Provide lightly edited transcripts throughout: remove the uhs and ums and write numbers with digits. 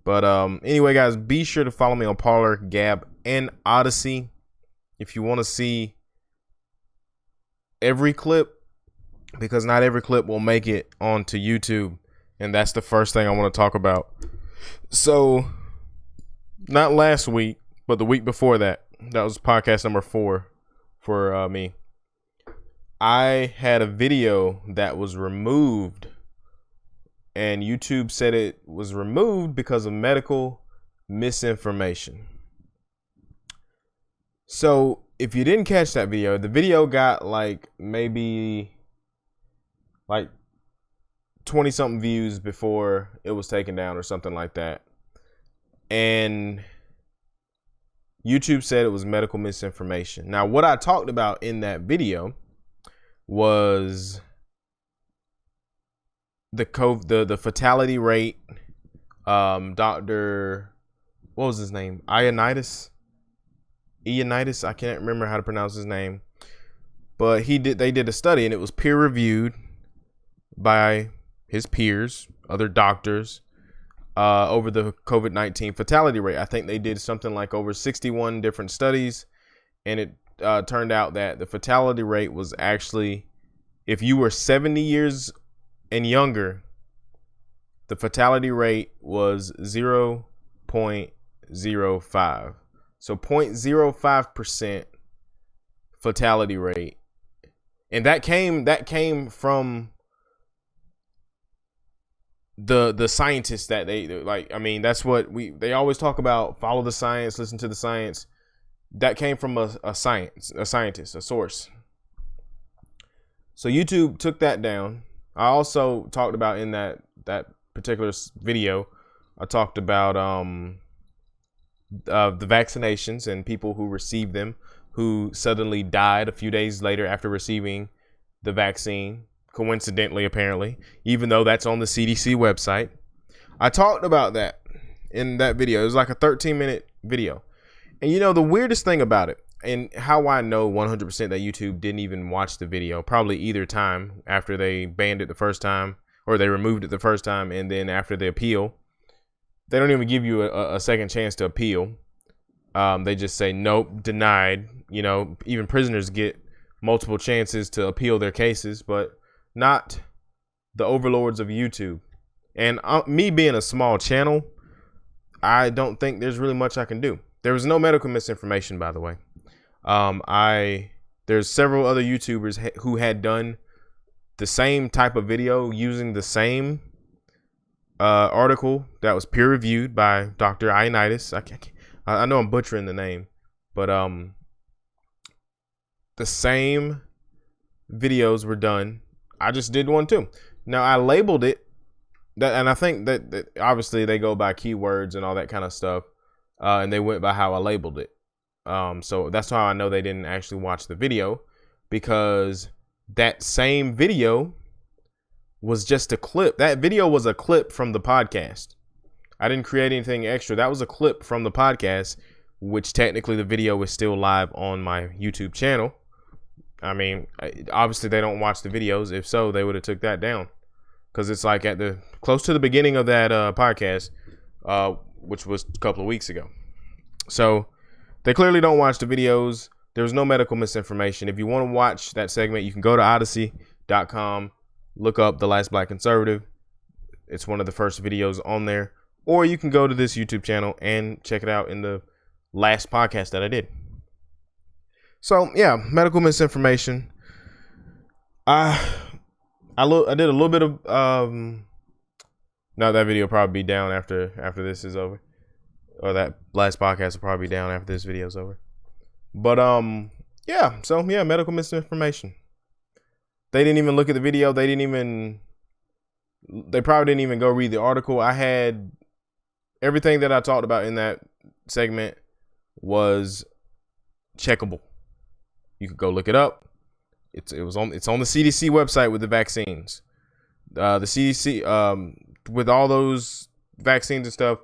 But anyway, guys, be sure to follow me on Parler, Gab, and Odysee if you want to see every clip, because not every clip will make it onto YouTube, and that's the first thing I want to talk about. So, not last week, but the week before that, that was podcast number 4 for me. I had a video that was removed, and YouTube said it was removed because of medical misinformation. So if you didn't catch that video, the video got maybe 20 something views before it was taken down or something like that. And YouTube said it was medical misinformation. Now, what I talked about in that video was the fatality rate. Dr. What was his name? Ioannidis. I can't remember how to pronounce his name, but they did a study, and it was peer reviewed by his peers, other doctors, over the COVID-19 fatality rate. I think they did something like over 61 different studies, and it turned out that the fatality rate was actually, if you were 70 years and younger, the fatality rate was 0.05. So 0.05% fatality rate. And that came from the scientists that that's what they always talk about. Follow the science, listen to the science. That came from a scientist, a source. So YouTube took that down. I also talked about in that particular video, I talked about the vaccinations and people who received them who suddenly died a few days later after receiving the vaccine, coincidentally, apparently, even though that's on the CDC website. I talked about that in that video. It was like a 13-minute video. And the weirdest thing about it, and how I know 100% that YouTube didn't even watch the video, probably either time, after they banned it the first time, or they removed it the first time, and then after the appeal, they don't even give you a second chance to appeal. They just say, nope, denied. Even prisoners get multiple chances to appeal their cases, but not the overlords of YouTube. And me being a small channel, I don't think there's really much I can do. There was no medical misinformation, by the way. There's several other YouTubers who had done the same type of video using the same article that was peer reviewed by Dr. Ioannidis. I know I'm butchering the name, but the same videos were done. I just did one too. Now I labeled it that, and I think that obviously they go by keywords and all that kind of stuff, and they went by how I labeled it. So that's how I know they didn't actually watch the video, because that same video was just a clip. That video was a clip from the podcast. I didn't create anything extra. That was a clip from the podcast, which technically the video is still live on my YouTube channel. I mean, obviously they don't watch the videos. If so, they would have took that down, because it's like at close to the beginning of that podcast, which was a couple of weeks ago. So they clearly don't watch the videos. There was no medical misinformation. If you want to watch that segment, you can go to Odysee.com, look up The Last Black Conservative. It's one of the first videos on there. Or you can go to this YouTube channel and check it out in the last podcast that I did. So yeah, medical misinformation. I did a little bit of now that video will probably be down after this is over. Or that last podcast will probably be down after this video is over. But yeah, so yeah, medical misinformation. They didn't even look at the video. They probably didn't even go read the article. I had everything that I talked about in that segment was checkable. You could go look it up. It's on the CDC website with the vaccines. The CDC with all those vaccines and stuff,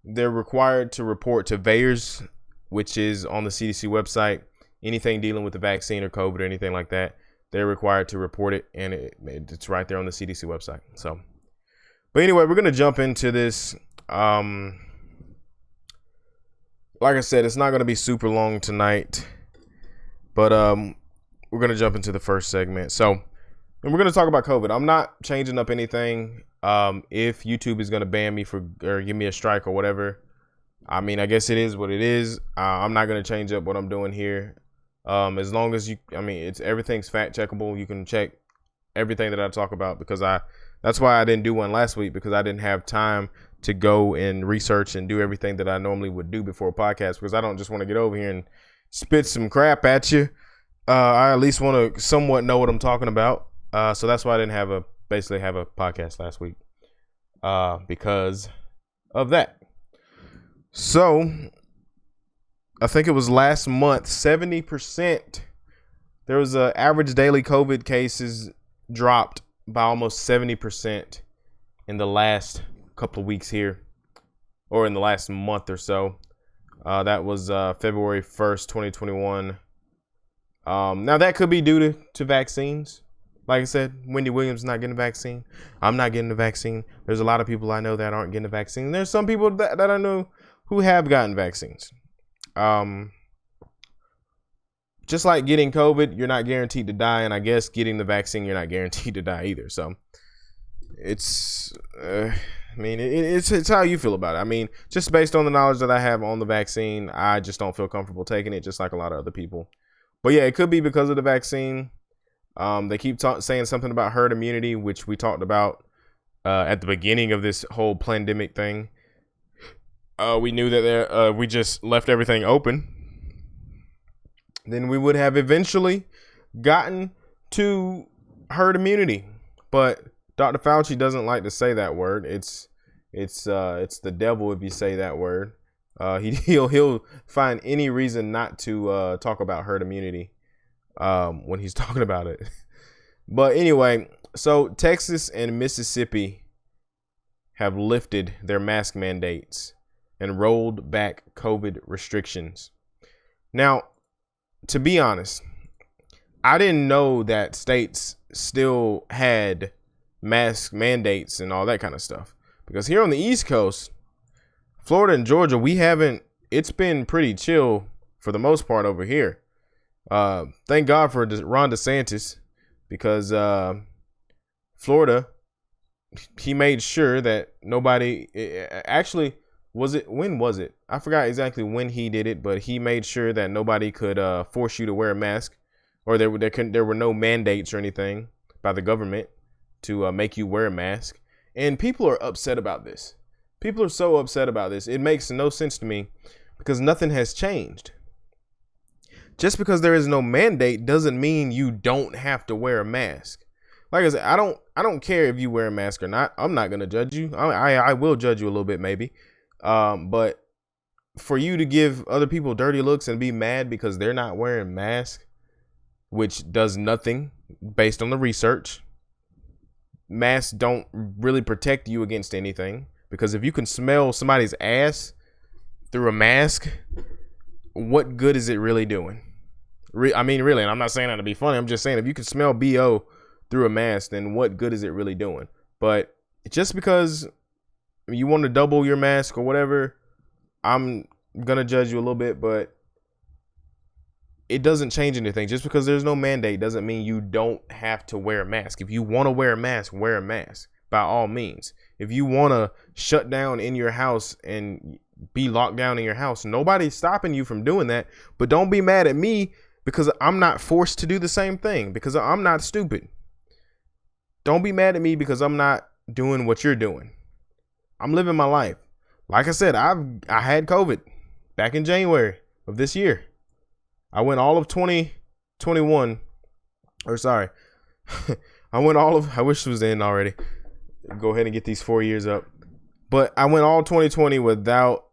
they're required to report to VAERS, which is on the CDC website. Anything dealing with the vaccine or COVID or anything like that, they're required to report it, and it's right there on the CDC website. So, but anyway, we're gonna jump into this Like I said, it's not going to be super long tonight, but we're going to jump into the first segment. So, and we're going to talk about COVID. I'm not changing up anything. If YouTube is going to ban me or give me a strike or whatever, I mean, I guess it is what it is. I'm not going to change up what I'm doing here. As long as everything's fact checkable. You can check everything that I talk about that's why I didn't do one last week, because I didn't have time to go and research and do everything that I normally would do before a podcast, because I don't just want to get over here and spit some crap at you. I at least want to somewhat know what I'm talking about. So that's why I didn't basically have a podcast last week, because of that. So I think it was last month, 70%. There was a average daily COVID cases dropped by almost 70% in the last couple of weeks here, or in the last month or so. That was February 1st, 2021. Now that could be due to vaccines. Like I said, Wendy Williams not getting a vaccine. I'm not getting the vaccine. There's a lot of people I know that aren't getting a vaccine. There's some people that I know who have gotten vaccines. Just like getting COVID, you're not guaranteed to die, and I guess getting the vaccine, you're not guaranteed to die either. So it's how you feel about it. I mean, just based on the knowledge that I have on the vaccine, I just don't feel comfortable taking it, just like a lot of other people. But yeah, it could be because of the vaccine. They keep saying something about herd immunity, which we talked about at the beginning of this whole pandemic thing. We knew that we just left everything open, then we would have eventually gotten to herd immunity. But Dr. Fauci doesn't like to say that word. It's the devil if you say that word. He'll find any reason not to talk about herd immunity when he's talking about it. But anyway, so Texas and Mississippi have lifted their mask mandates and rolled back COVID restrictions. Now, to be honest, I didn't know that states still had mask mandates and all that kind of stuff, because here on the East Coast, Florida and Georgia, it's been pretty chill for the most part over here. Thank God for Ron DeSantis, because Florida, he made sure that nobody when was it? I forgot exactly when he did it, but he made sure that nobody could force you to wear a mask, or there were no mandates or anything by the government to make you wear a mask. And people are upset about this. People are so upset about this. It makes no sense to me, because nothing has changed. Just because there is no mandate doesn't mean you don't have to wear a mask. Like I said, I don't care if you wear a mask or not. I'm not gonna judge you. I will judge you a little bit maybe. But for you to give other people dirty looks and be mad because they're not wearing masks, which does nothing based on the research. Masks don't really protect you against anything, because if you can smell somebody's ass through a mask, what good is it really doing? I mean, really, and I'm not saying that to be funny. I'm just saying, if you can smell BO through a mask, then what good is it really doing? But just because you want to double your mask or whatever, I'm going to judge you a little bit, but it doesn't change anything. Just because there's no mandate doesn't mean you don't have to wear a mask. If you want to wear a mask by all means. If you want to shut down in your house and be locked down in your house, nobody's stopping you from doing that. But don't be mad at me because I'm not forced to do the same thing, because I'm not stupid. Don't be mad at me because I'm not doing what you're doing. I'm living my life. Like I said, I had COVID back in January of this year. I went all of 2021, or sorry, I wish it was in already. Go ahead and get these 4 years up. But I went all 2020 without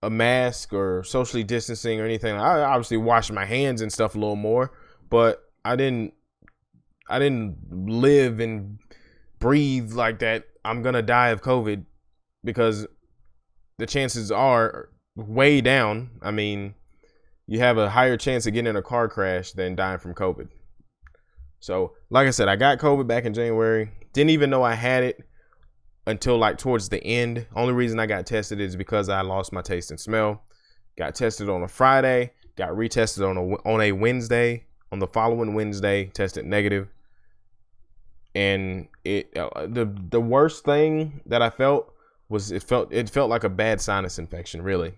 a mask or socially distancing or anything. I obviously washed my hands and stuff a little more, but I didn't live and breathe like that. I'm going to die of COVID, because the chances are way down. I mean, you have a higher chance of getting in a car crash than dying from COVID. So, like I said, I got COVID back in January. Didn't even know I had it until like towards the end. Only reason I got tested is because I lost my taste and smell. Got tested on a Friday, got retested on a Wednesday. On the following Wednesday, tested negative. And the worst thing that I felt was it felt like a bad sinus infection, really.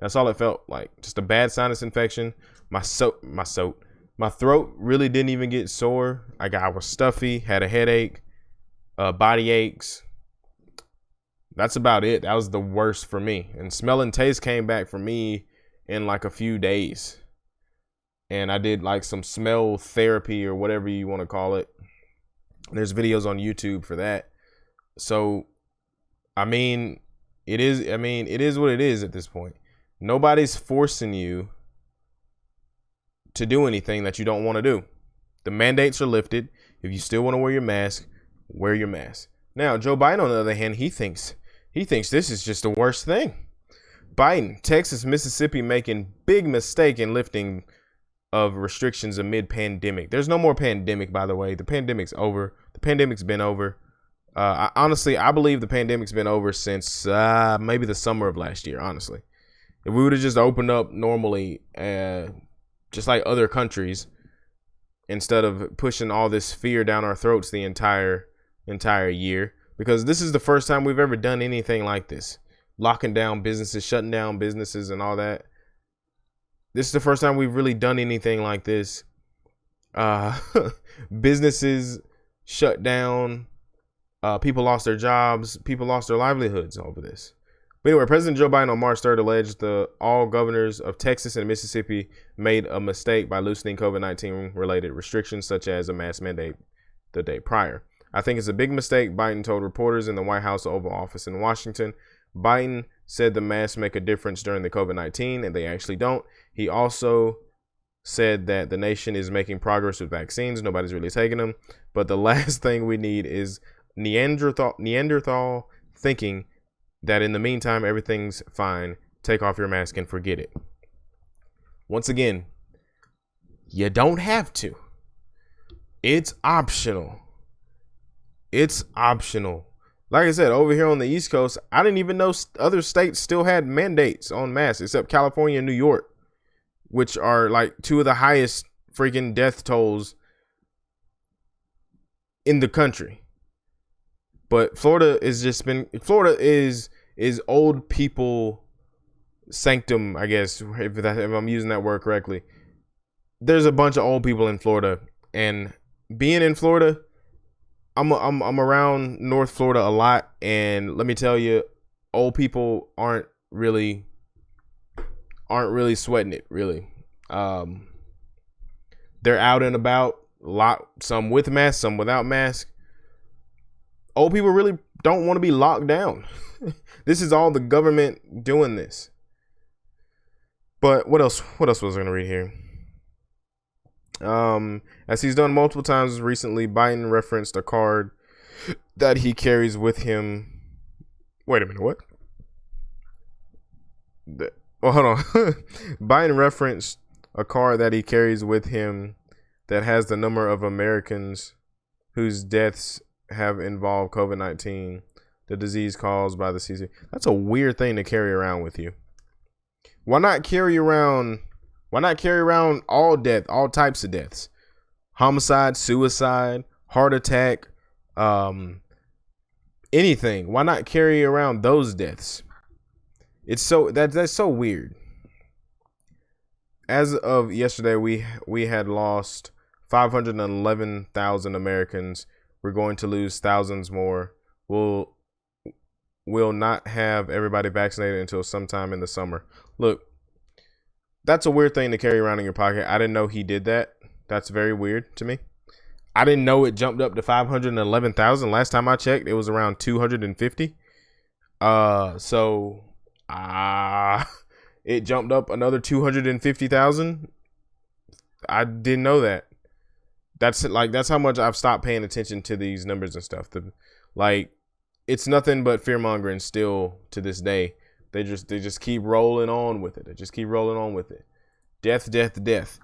That's all it felt like. Just a bad sinus infection. My throat really didn't even get sore. I was stuffy, had a headache, body aches. That's about it. That was the worst for me. And smell and taste came back for me in like a few days. And I did like some smell therapy or whatever you want to call it. There's videos on YouTube for that. So, I mean, it is what it is at this point. Nobody's forcing you to do anything that you don't want to do. The mandates are lifted. If you still want to wear your mask, wear your mask. Now, Joe Biden, on the other hand, he thinks this is just the worst thing. Biden, Texas, Mississippi making big mistake in lifting of restrictions amid pandemic. There's no more pandemic, by the way. The pandemic's over. The pandemic's been over. I believe the pandemic's been over since maybe the summer of last year, honestly. If we would have just opened up normally, just like other countries, instead of pushing all this fear down our throats the entire year, because this is the first time we've ever done anything like this. Locking down businesses, shutting down businesses and all that. This is the first time we've really done anything like this. Businesses shut down. People lost their jobs. People lost their livelihoods over this. But anyway, President Joe Biden on March 3rd alleged all governors of Texas and Mississippi made a mistake by loosening COVID-19 related restrictions such as a mask mandate the day prior. I think it's a big mistake, Biden told reporters in the White House Oval Office in Washington. Biden said the masks make a difference during the COVID-19, and they actually don't. He also said that the nation is making progress with vaccines. Nobody's really taking them. But the last thing we need is Neanderthal thinking that in the meantime, everything's fine. Take off your mask and forget it. Once again, you don't have to. It's optional. It's optional. Like I said, over here on the East Coast, I didn't even know other states still had mandates on masks, except California and New York, which are like two of the highest freaking death tolls in the country. But Florida is old people sanctum, I guess, if I'm using that word correctly. There's a bunch of old people in Florida, and being in Florida, I'm around North Florida a lot, and let me tell you, old people aren't really sweating it, really. They're out and about a lot, some with masks, some without masks. Old people really don't want to be locked down. This is all the government doing this. But what else was I going to read here? As he's done multiple times recently, Biden referenced a card that he carries with him. Wait a minute, what? Hold on. Biden referenced a card that he carries with him that has the number of Americans whose deaths have involved COVID-19, the disease caused by the CDC. That's a weird thing to carry around with you. Why not carry around all death, all types of deaths? Homicide, suicide, heart attack, anything. Why not carry around those deaths? It's so that's so weird. As of yesterday, we had lost 511,000 Americans. We're going to lose thousands more. We'll not have everybody vaccinated until sometime in the summer. Look, that's a weird thing to carry around in your pocket. I didn't know he did that. That's very weird to me. I didn't know it jumped up to 511,000. Last time I checked, it was around 250. So it jumped up another 250,000. I didn't know that. That's how much I've stopped paying attention to these numbers and stuff. It's nothing but fear mongering still to this day. They just keep rolling on with it. Death, death, death.